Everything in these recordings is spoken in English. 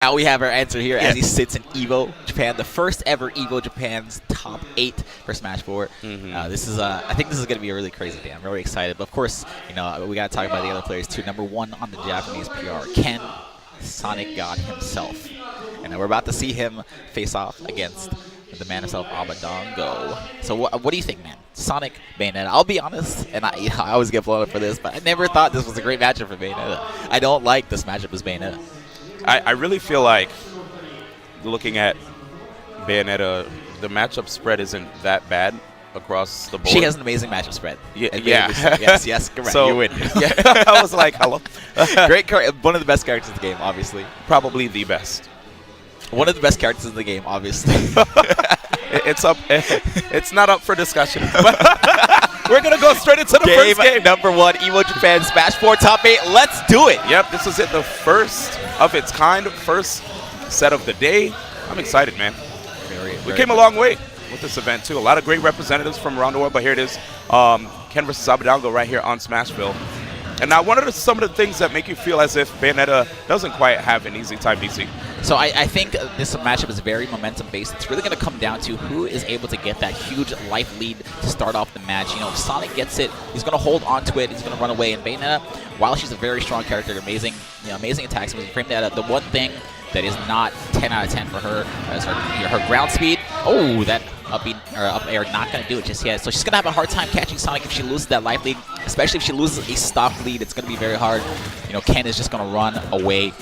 Now we have our answer here as he sits in EVO Japan, the first ever EVO Japan's top 8 for Smash 4. This is, I think this is going to be a really crazy day. I'm really excited. But of course, you know, we got to talk about the other players too. Number 1 on the Japanese PR, Ken, Sonic God himself. And we're about to see him face off against the man himself, Abadango. So what do you think, man? Sonic, Bayonetta. I'll be honest, and I always get blown up for this, but I never thought this was a great matchup for Bayonetta. I don't like this matchup as Bayonetta. I really feel like looking at Bayonetta, the matchup spread isn't that bad across the board. She has an amazing matchup spread. Yeah. Yes, correct. So, you win. Yeah, I was like, hello. Great one of the best characters in the game, obviously. Probably the best. One of the best characters in the game, obviously. It's not up for discussion. We're going to go straight into the first game. Number 1, EVO Japan Smash 4 top 8. Let's do it. Yep, this is it. The first of its kind, first set of the day. I'm excited, man. We came a long way with this event, too. A lot of great representatives from around the world, but here it is. Ken versus Abadango right here on Smashville. And now, what are some of the things that make you feel as if Bayonetta doesn't quite have an easy time DC? So I think this matchup is very momentum-based. It's really going to come down to who is able to get that huge life lead to start off the match. You know, if Sonic gets it, he's going to hold on to it. He's going to run away. And Bayonetta, while she's a very strong character, amazing attacks, frame that up. The one thing that is not 10 out of 10 for her is her ground speed. Oh, that up air not going to do it just yet. So she's going to have a hard time catching Sonic if she loses that life lead, especially if she loses a stock lead. It's going to be very hard. You know, Ken is just going to run away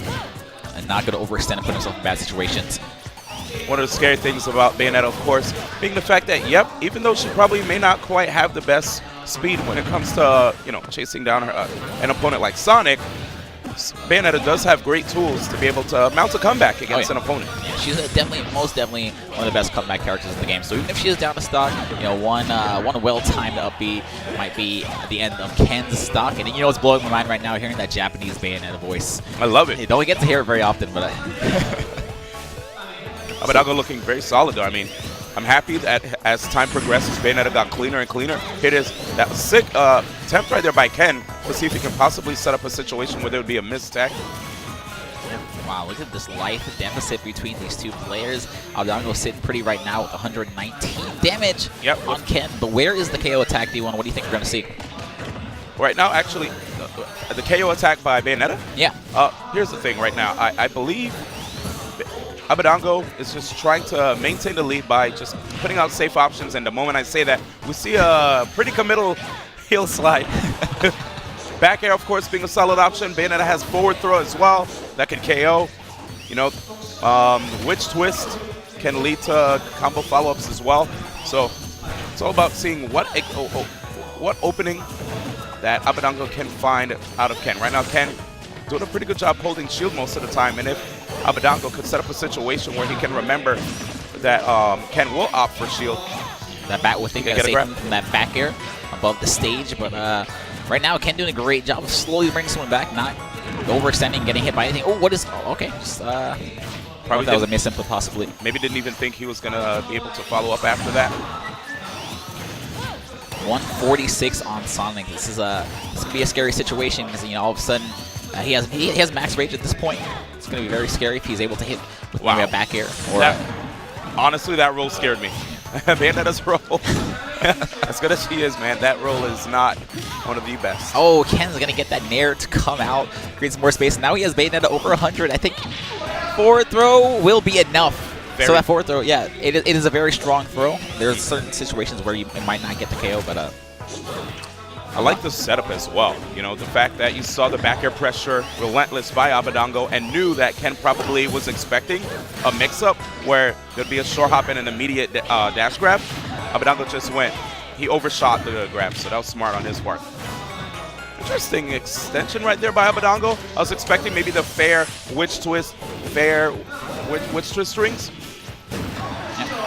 and not going to overextend and put himself in bad situations. One of the scary things about Bayonetta, of course, being the fact that, yep, even though she probably may not quite have the best speed when it comes to, you know, chasing down an opponent like Sonic, Bayonetta does have great tools to be able to mount a comeback against an opponent. Yeah, she's most definitely one of the best comeback characters in the game. So even if she is down to stock, you know, one well-timed up B might be at the end of Ken's stock. And you know what's blowing my mind right now, hearing that Japanese Bayonetta voice. I love it. You don't get to hear it very often, but Abadango looking very solid, though. I mean, I'm happy that as time progresses, Bayonetta got cleaner and cleaner. Here it is. That was sick attempt right there by Ken to see if he can possibly set up a situation where there would be a missed tech. Wow, look at this life deficit between these two players. Abadango sitting pretty right now with 119 damage on Ken. But where is the KO attack, D1? What do you think we're going to see? Right now, actually, the KO attack by Bayonetta? Yeah. Here's the thing right now. I believe Abadango is just trying to maintain the lead by just putting out safe options, and the moment I say that, we see a pretty committal heel slide. Back air, of course, being a solid option. Bayonetta has forward throw as well that can KO. You know, witch twist can lead to combo follow-ups as well. So it's all about seeing what opening that Abadango can find out of Ken. Right now, Ken doing a pretty good job holding shield most of the time, and if Abadango could set up a situation where he can remember that Ken will opt for shield. That bat would think that safe from that back air above the stage, but right now Ken doing a great job of slowly bringing someone back, not overextending, getting hit by anything. Oh, what is? Oh, okay, just probably that was a miss input possibly. Maybe didn't even think he was gonna be able to follow up after that. 146 on Sonic. This is gonna be a scary situation because, you know, all of a sudden he has max rage at this point. It's going to be very scary if he's able to hit with maybe a back air. Or honestly, that roll scared me. Bayonetta's roll, as good as she is, man, that roll is not one of the best. Oh, Ken's going to get that nair to come out, create some more space. Now he has Bayonetta over 100. I think forward throw will be enough. So that forward throw, yeah, it is a very strong throw. There's certain situations where you might not get the KO, but I like the setup as well. You know, the fact that you saw the back air pressure relentless by Abadango and knew that Ken probably was expecting a mix-up where there'd be a short hop and an immediate dash grab. Abadango just he overshot the grab, so that was smart on his part. Interesting extension right there by Abadango. I was expecting maybe the fair witch twist strings.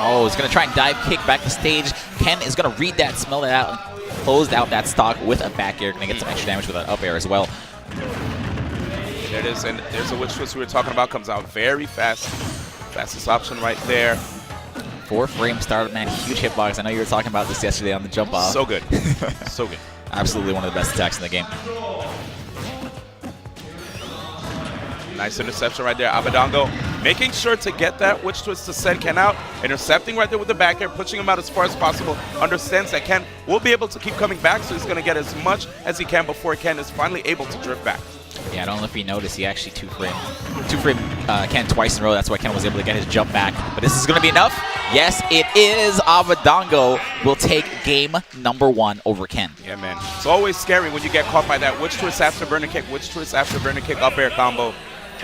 Oh, he's going to try and dive kick back the stage. Ken is going to read that, smell it out, closed out that stock with a back air. Going to get some extra damage with an up air as well. There it is, and there's a witch twist we were talking about. Comes out very fast. Fastest option right there. 4-frame startup, man. Huge hitbox. I know you were talking about this yesterday on the jump off. So good. So good. Absolutely one of the best attacks in the game. Nice interception right there. Abadango making sure to get that witch twist to send Ken out. Intercepting right there with the back air, pushing him out as far as possible. Understands that Ken will be able to keep coming back, so he's going to get as much as he can before Ken is finally able to drift back. Yeah, I don't know if you noticed, he actually two-frame Ken twice in a row. That's why Ken was able to get his jump back. But this is going to be enough. Yes, it is. Abadango will take game number 1 over Ken. Yeah, man. It's always scary when you get caught by that witch twist after burner kick, witch twist after burner kick, up air combo.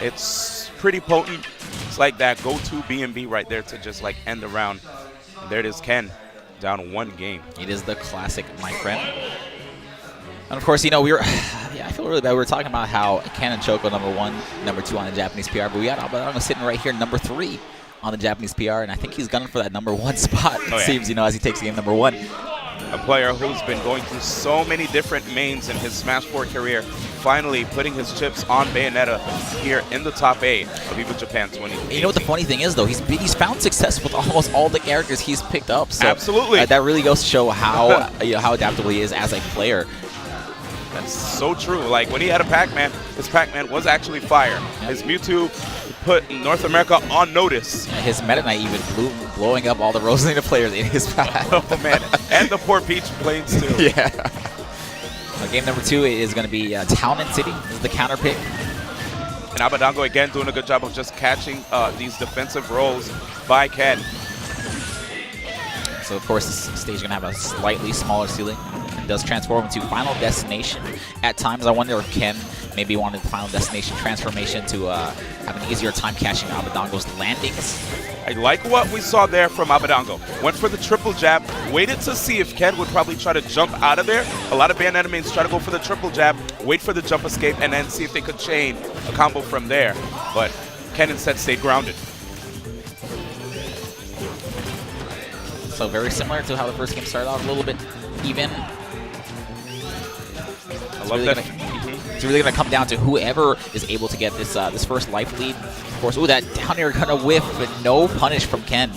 It's pretty potent. It's like that go-to B&B right there to just like end the round. And there it is, Ken, down 1 game. It is the classic, my friend. And of course, you know, I feel really bad. We were talking about how Ken and Choco number 1, number 2 on the Japanese PR, but we got Abadango sitting right here, number 3 on the Japanese PR, and I think he's gunning for that number 1 spot, it seems, you know, as he takes game number 1. A player who's been going through so many different mains in his Smash 4 career, finally putting his chips on Bayonetta here in the top 8 of EVO Japan 2018. You know what the funny thing is, though? He's found success with almost all the characters he's picked up. So, absolutely. That really goes to show how how adaptable he is as a player. That's so true. Like, when he had a Pac-Man, his Pac-Man was actually fire. Yep. His Mewtwo put North America on notice. Yeah, his Meta Knight even blowing up all the Rosalina players in his path. Oh, man. And the poor Peach planes, too. Yeah. So game number 2 is going to be Town and City. This is the counter pick. And Abadango, again, doing a good job of just catching these defensive rolls by Ken. So, of course, this stage is going to have a slightly smaller ceiling. It does transform into Final Destination. At times, I wonder if Ken maybe wanted the Final Destination transformation to have an easier time catching Abadango's landings. I like what we saw there from Abadango. Went for the triple jab, waited to see if Ken would probably try to jump out of there. A lot of Bayonetta mains try to go for the triple jab, wait for the jump escape, and then see if they could chain a combo from there. But Ken instead stayed grounded. So very similar to how the first game started off, a little bit even. I love that. It's really going to come down to whoever is able to get this this first life lead. Of course, ooh, that down air going to whiff, but no punish from Ken.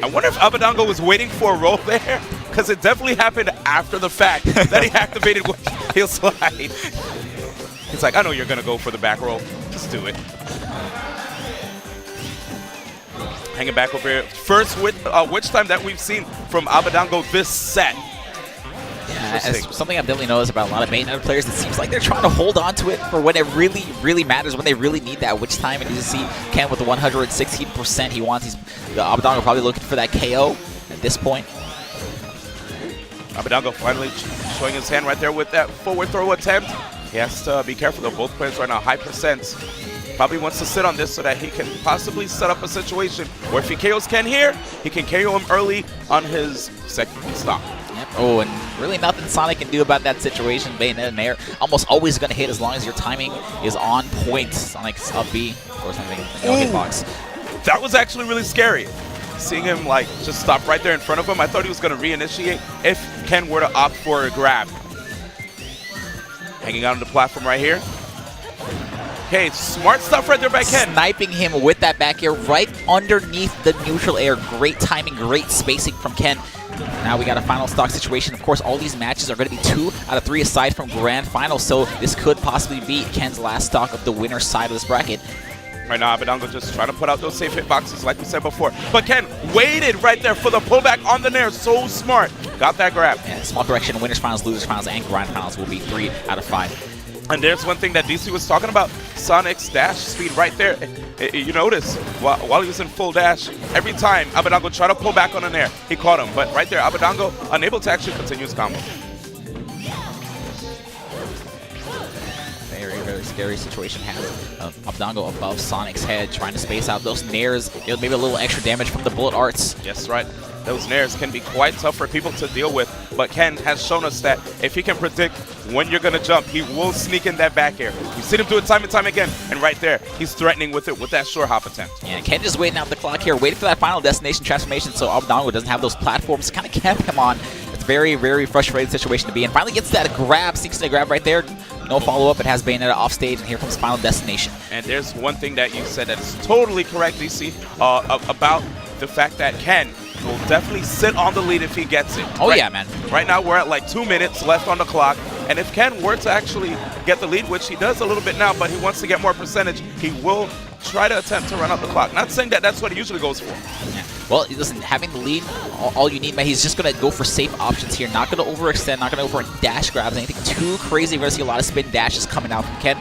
I wonder if Abadango was waiting for a roll there, because it definitely happened after the fact that he activated heel slide. He's like, I know you're going to go for the back roll. Just do it. Hanging back over here. First witch time that we've seen from Abadango this set. Yeah, as something I've definitely noticed about a lot of Bayonetta players, it seems like they're trying to hold on to it for when it really, really matters, when they really need that witch time. And you see Ken with the 116% he wants. The Abadango probably looking for that KO at this point. Abadango finally showing his hand right there with that forward throw attempt. He has to be careful though. Both players right now high percents. Probably wants to sit on this so that he can possibly set up a situation where if he KOs Ken here, he can KO him early on his second stock. Yep. Oh, and really nothing Sonic can do about that situation. Bayonetta and Air almost always going to hit as long as your timing is on point. Sonic's up B, or something, no hitbox. That was actually really scary. Seeing him like just stop right there in front of him, I thought he was going to reinitiate if Ken were to opt for a grab. Hanging out on the platform right here. Okay, smart stuff right there by Ken. Sniping him with that back air right underneath the neutral air. Great timing, great spacing from Ken. Now we got a final stock situation. Of course, all these matches are going to be 2 out of 3 aside from grand finals, so this could possibly be Ken's last stock of the winner's side of this bracket. Right now, Abadango just trying to put out those safe hitboxes like we said before. But Ken waited right there for the pullback on the nair. So smart. Got that grab. Yeah, small correction. Winners finals, losers finals, and grand finals will be 3 out of 5. And there's one thing that DC was talking about, Sonic's dash speed right there. You notice, while he was in full dash, every time Abadango tried to pull back on an air, he caught him. But right there, Abadango unable to actually continue his combo. Very, very scary situation happening. Abadango above Sonic's head, trying to space out those nairs. Maybe a little extra damage from the bullet arts. Yes, right. Those nairs can be quite tough for people to deal with, but Ken has shown us that if he can predict when you're going to jump, he will sneak in that back air. We've seen him do it time and time again, and right there, he's threatening with it with that short hop attempt. Yeah, Ken just waiting out the clock here, waiting for that final destination transformation so Abadango doesn't have those platforms to kind of camp him on. It's a very, very frustrating situation to be in. Finally gets that grab, sneaks in a grab right there. No follow-up. It has Bayonetta off stage, and here comes final destination. And there's one thing that you said that is totally correct, DC, about the fact that Ken will definitely sit on the lead if he gets it. Oh, yeah, man. Right now, we're at like 2 minutes left on the clock, And if Ken were to actually get the lead, which he does a little bit now, but he wants to get more percentage, he will try to attempt to run out the clock. Not saying that that's what he usually goes for. Yeah. Well, listen, having the lead, all you need, man, he's just going to go for safe options here. Not going to overextend, not going to go for dash grabs, anything too crazy. We're going to see a lot of spin dashes coming out from Ken.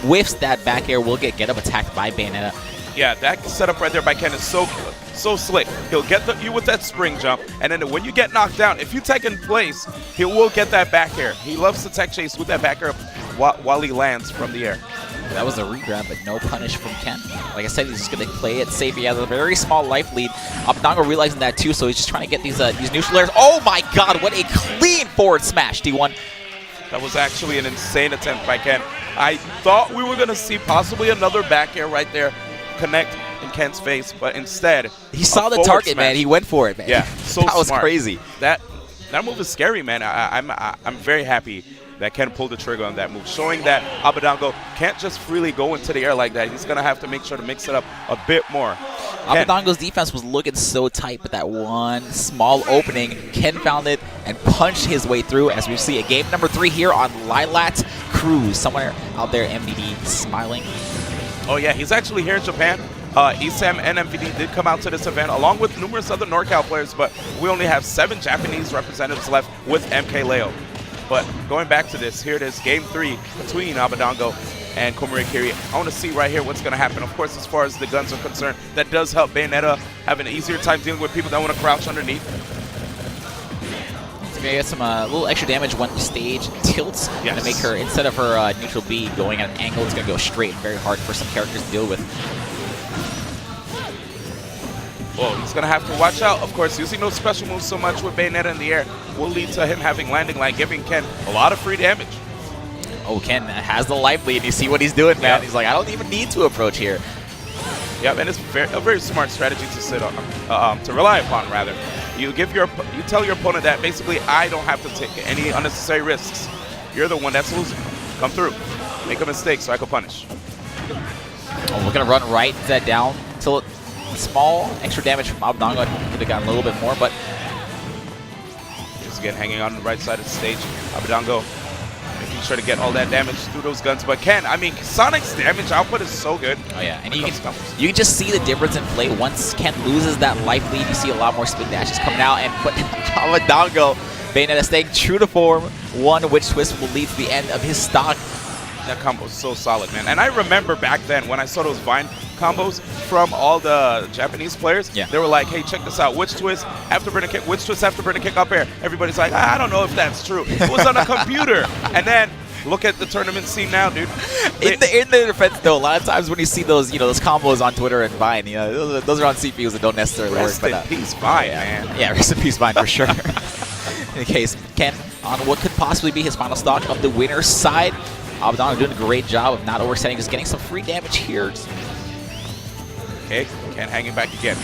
Whiffs that back air, will get up attacked by Bayonetta. Yeah, that setup right there by Ken is so slick. He'll get you with that spring jump, and then when you get knocked down, if you tech in place, he will get that back air. He loves to tech chase with that back air while he lands from the air. That was a regrab, but no punish from Ken. Like I said, he's just going to play it safe. He has a very small life lead. Abadango realizing that too, so he's just trying to get these neutral airs. Oh my god, what a clean forward smash, D1. That was actually an insane attempt by Ken. I thought we were going to see possibly another back air right there connect in Ken's face, but instead he saw the target, smash. man. He went for it, man. Yeah, so that was smart. crazy. That move is scary, man. I'm very happy that Ken pulled the trigger on that move, showing that Abadango can't just freely go into the air like that. He's going to have to make sure to mix it up a bit more. Abadango's defense was looking so tight, but that one small opening, Ken found it and punched his way through, as we see a game number 3 here on Lilat Cruise. Somewhere out there, MVD smiling. Oh, yeah, he's actually here in Japan. ESAM and MVD did come out to this event, along with numerous other NorCal players, but we only have 7 Japanese representatives left with MK Leo. But going back to this, here it is, Game 3 between Abadango and Komori Kiri. I want to see right here what's going to happen. Of course, as far as the guns are concerned, that does help Bayonetta have an easier time dealing with people that want to crouch underneath. He's going to get some little extra damage when the stage tilts. Yes. To make her, instead of her neutral B going at an angle, it's going to go straight and very hard for some characters to deal with. Well, he's going to have to watch out. Of course, using those special moves so much with Bayonetta in the air will lead to him having landing line, giving Ken a lot of free damage. Oh, Ken has the life lead. You see what he's doing, man. Yep. He's like, I don't even need to approach here. Yeah, and it's a very smart strategy to sit on, to rely upon, rather. You tell your opponent that basically I don't have to take any unnecessary risks. You're the one that's losing. Come through, make a mistake so I can punish. Oh, we're gonna run right that down till small extra damage from Abadango. I think he could have gotten a little bit more, but just again hanging on the right side of the stage. Abadango making sure to get all that damage through those guns. But Ken, I mean, Sonic's damage output is so good. Oh yeah, and you can just see the difference in play. Once Ken loses that life lead, you see a lot more spin dashes coming out, and but Abadango, Bayonetta staying true to form. One witch twist will lead to the end of his stock. That combo is so solid, man. And I remember back then when I saw those Vine combos from all the Japanese players, yeah. They were like, hey, check this out. Witch twist after burn a kick, witch twist after burn a kick up air. Everybody's like, I don't know if that's true. It was on a computer. And then look at the tournament scene now, dude. In the defense, though, a lot of times when you see those, those combos on Twitter and Vine, those are on CPUs that don't necessarily rest work. Rest in peace, Vine, man. Yeah, rest in peace, Vine, for sure. In the case, Ken on what could possibly be his final stock of the winner's side. Abadango doing a great job of not oversetting, just getting some free damage here. Okay, Ken hanging back again.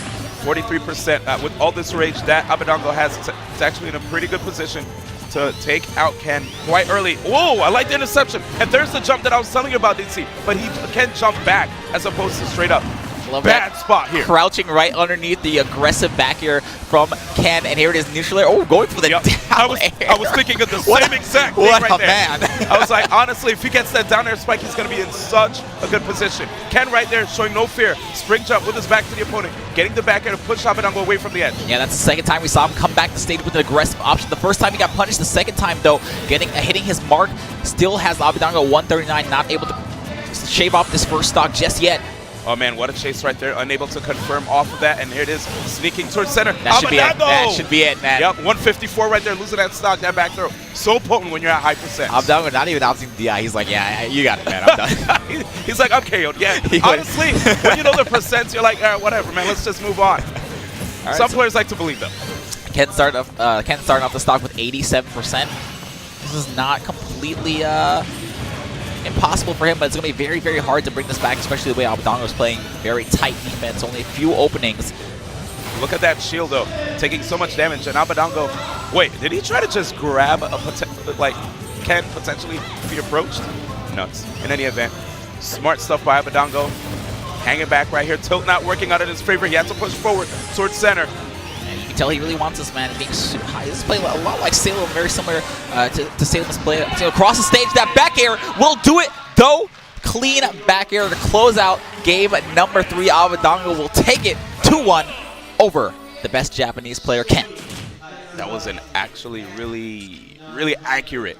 43% with all this rage that Abadango has. It's actually in a pretty good position to take out Ken quite early. Whoa, I like the interception. And there's the jump that I was telling you about, DC. But Ken jumped back as opposed to straight up. Love Bad that. Spot here. Crouching right underneath the aggressive back air from Ken, and here it is, neutral air. Oh, going for the down air. I was thinking of the same exact thing right there. Man. I was like, honestly, if he gets that down air spike, he's going to be in such a good position. Ken right there showing no fear. Spring jump with his back to the opponent, getting the back air to push Abadango away from the edge. Yeah, that's the second time we saw him come back to stage with an aggressive option. The first time he got punished. The second time, though, hitting his mark. Still has Abadango 139, not able to shave off this first stock just yet. Oh man, what a chase right there. Unable to confirm off of that, and here it is, sneaking towards center. That should be it. That should be it, man. Yep, 154 right there, losing that stock, that back throw. So potent when you're at high percent. Abadango not even opting the DI. He's like, yeah, you got it, man. I'm done. He's like, I'm KO'd. Yeah, honestly, when you know the percents, you're like, all right, whatever, man. Let's just move on. Right, some players like to believe them. Ken starting off the stock with 87%. This is not completely impossible for him, but it's going to be very, very hard to bring this back, especially the way Abadango is playing very tight defense, only a few openings. Look at that shield, though, taking so much damage, and Abadango, wait, did he try to just grab Ken potentially if he approached? Nuts. In any event, smart stuff by Abadango, hanging back right here, tilt not working out in his favor, he had to push forward towards center. And can tell he really wants this, man. Being super high. This is playing a lot like Salem, very similar to Salem's play. So across the stage, that back air will do it, though. Clean back air to close out game number 3. Abadango will take it 2-1 over the best Japanese player, Ken. That was an actually really accurate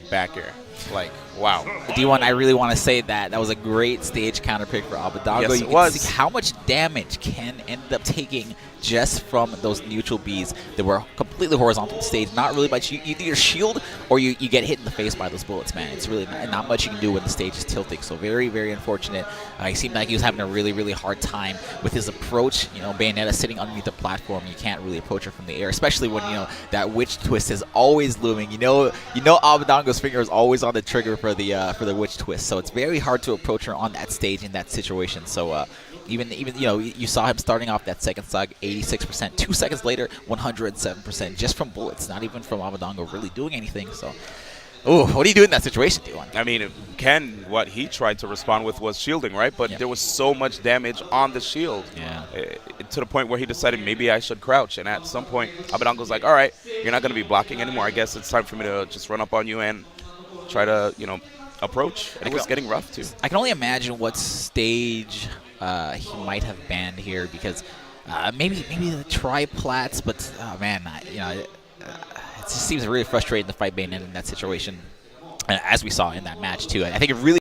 back air. Like, wow. D1, I really want to say that was a great stage counter pick for Abadango. Yes, you it can was. see how much damage Ken ended up taking just from those neutral Bs that were completely horizontal to the stage. Not really much. You either shield or you get hit in the face by those bullets, man. It's really not much you can do when the stage is tilting. So very, very unfortunate. He seemed like he was having a really hard time with his approach. You know, Bayonetta sitting underneath the platform. You can't really approach her from the air, especially when, you know, that witch twist is always looming. You know Abadango's finger is always on the trigger for the witch twist. So it's very hard to approach her on that stage in that situation. So even you know, you saw him starting off that second stock 86%. 2 seconds later, 107%, just from bullets, not even from Abadango really doing anything. So, what do you do in that situation, D1? I mean, Ken, what he tried to respond with was shielding, right? But there was so much damage on the shield, to the point where he decided maybe I should crouch. And at some point, Abadango's like, all right, you're not going to be blocking anymore. I guess it's time for me to just run up on you and try to, you know, approach. And it was getting rough, too. I can only imagine what stage he might have banned here, because maybe the triplats, but man, you know, it just seems really frustrating to fight Bayonetta in that situation, as we saw in that match too. I think it really